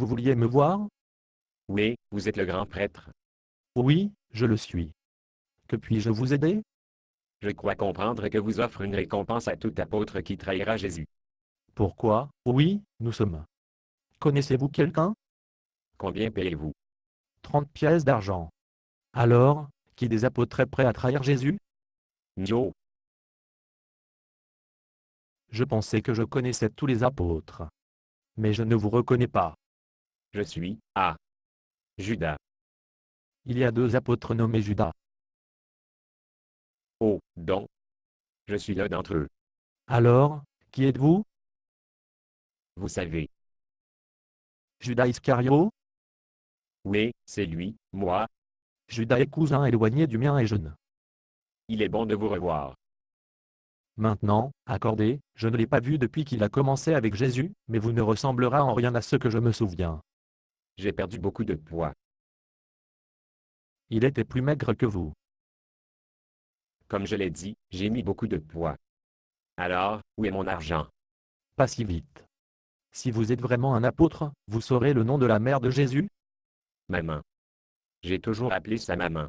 Vous vouliez me voir? Oui, vous êtes le grand prêtre. Oui, je le suis. Que puis-je vous aider? Je crois comprendre que vous offre une récompense à tout apôtre qui trahira Jésus. Pourquoi? Oui, nous sommes. Connaissez-vous quelqu'un? Combien payez-vous? 30 pièces d'argent. Alors, qui des apôtres est prêt à trahir Jésus? Yo, Je pensais que je connaissais tous les apôtres. Mais je ne vous reconnais pas. je suis, Judas. Il y a 2 apôtres nommés Judas. Oh, donc, je suis l'un d'entre eux. Alors, qui êtes-vous? Vous savez. Judas Iscario? Oui, c'est lui, moi. Judas est cousin éloigné du mien et jeune. Il est bon de vous revoir. Maintenant, accordé, je ne l'ai pas vu depuis qu'il a commencé avec Jésus, mais vous ne ressemblera en rien à ce que je me souviens. J'ai perdu beaucoup de poids. Il était plus maigre que vous. Comme je l'ai dit, j'ai mis beaucoup de poids. Alors, où est mon argent? Pas si vite. Si vous êtes vraiment un apôtre, vous saurez le nom de la mère de Jésus? Maman. J'ai toujours appelé sa maman.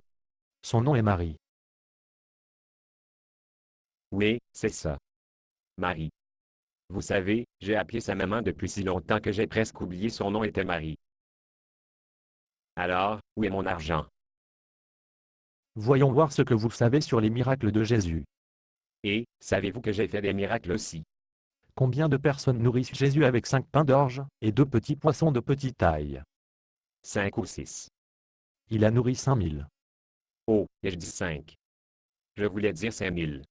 Son nom est Marie. Oui, c'est ça. Marie. Vous savez, j'ai appelé sa maman depuis si longtemps que j'ai presque oublié son nom était Marie. Alors, où est mon argent? Voyons voir ce que vous savez sur les miracles de Jésus. Et, savez-vous que j'ai fait des miracles aussi? Combien de personnes nourrissent Jésus avec 5 pains d'orge et 2 petits poissons de petite taille? 5 ou 6. Il a nourri 5000. Oh, et je dis 5. Je voulais dire 5000.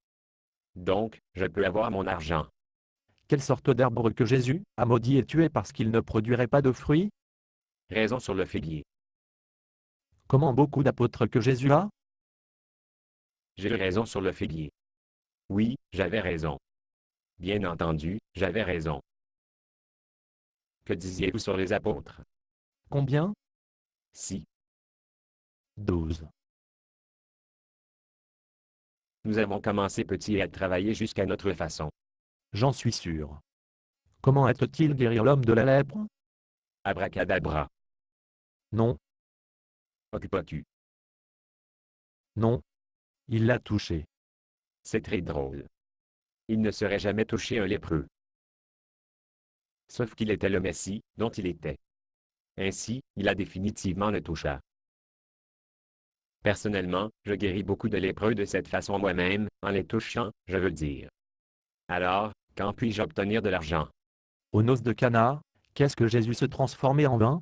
Donc, je peux avoir mon argent. Quelle sorte d'arbre que Jésus a maudit et tué parce qu'il ne produirait pas de fruits? Raison sur le figuier. Comment beaucoup d'apôtres que Jésus a? J'ai eu raison sur le figuier. Oui, j'avais raison. Bien entendu, j'avais raison. Que disiez-vous sur les apôtres? Combien? Si, 12. nous avons commencé petit et à travailler jusqu'à notre façon. J'en suis sûr. Comment a-t-il guéri l'homme de la lèpre? Abracadabra. Non, Occupa-tu. non. Il l'a touché. C'est très drôle. Il ne serait jamais touché un lépreux. Sauf qu'il était le Messie, dont il était. Ainsi, il a définitivement le toucha. Personnellement, je guéris beaucoup de lépreux de cette façon moi-même, en les touchant, je veux dire. Alors, quand puis-je obtenir de l'argent? Aux noces de Cana, qu'est-ce que Jésus se transformait en vin?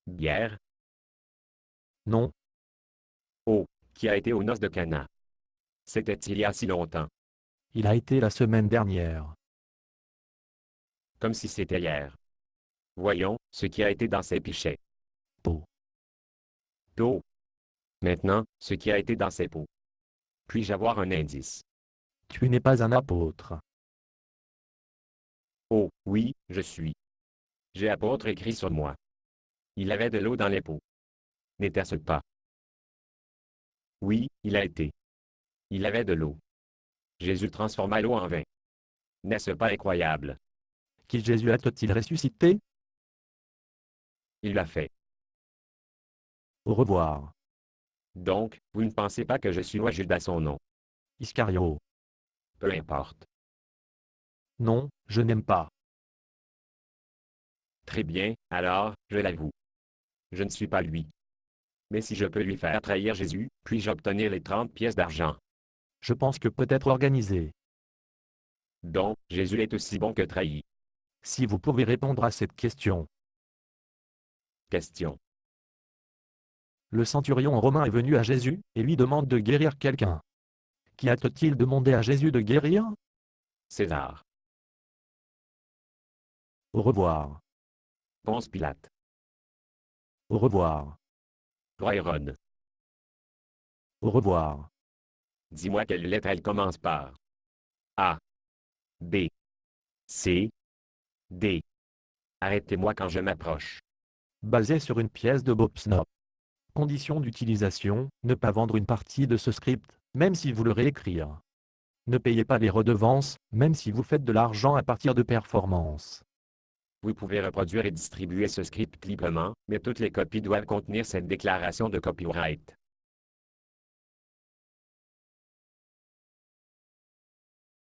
Bière? Non, Oh, qui a été aux noces de Cana? C'était il y a si longtemps, il a été la semaine dernière. comme si c'était hier. Voyons, ce qui a été dans ses pichets. Peau. D'eau. Maintenant, ce qui a été dans ses pots. Puis-je avoir un indice? Tu n'es pas un apôtre. Oh, oui, je suis. J'ai apôtre écrit sur moi. Il avait de l'eau dans les pots. N'était-ce pas? Oui, il a été. Il avait de l'eau. Jésus transforma l'eau en vin. N'est-ce pas incroyable? Qui Jésus a-t-il ressuscité? Il l'a fait. Au revoir. Donc, vous ne pensez pas que je suis loin Judas son nom? Iscario. Peu importe. Non, je n'aime pas. Très bien, alors, je l'avoue. Je ne suis pas lui. Mais si je peux lui faire trahir Jésus, puis-je obtenir les 30 pièces d'argent? Je pense que peut-être organisé. Donc, Jésus est aussi bon que trahi. Si vous pouvez répondre à cette question. Question. Le centurion romain est venu à Jésus et lui demande de guérir quelqu'un. Qui a-t-il demandé à Jésus de guérir? César. Au revoir. Ponce Pilate. Au revoir. Roi Hérode. Au revoir. Dis-moi quelle lettre elle commence par. A. B. C. D. Arrêtez-moi quand je m'approche. Basé sur une pièce de Bob Snop. Condition d'utilisation, ne pas vendre une partie de ce script, même si vous le réécrire. Ne payez pas les redevances, même si vous faites de l'argent à partir de performances. Vous pouvez reproduire et distribuer ce script librement, mais toutes les copies doivent contenir cette déclaration de copyright.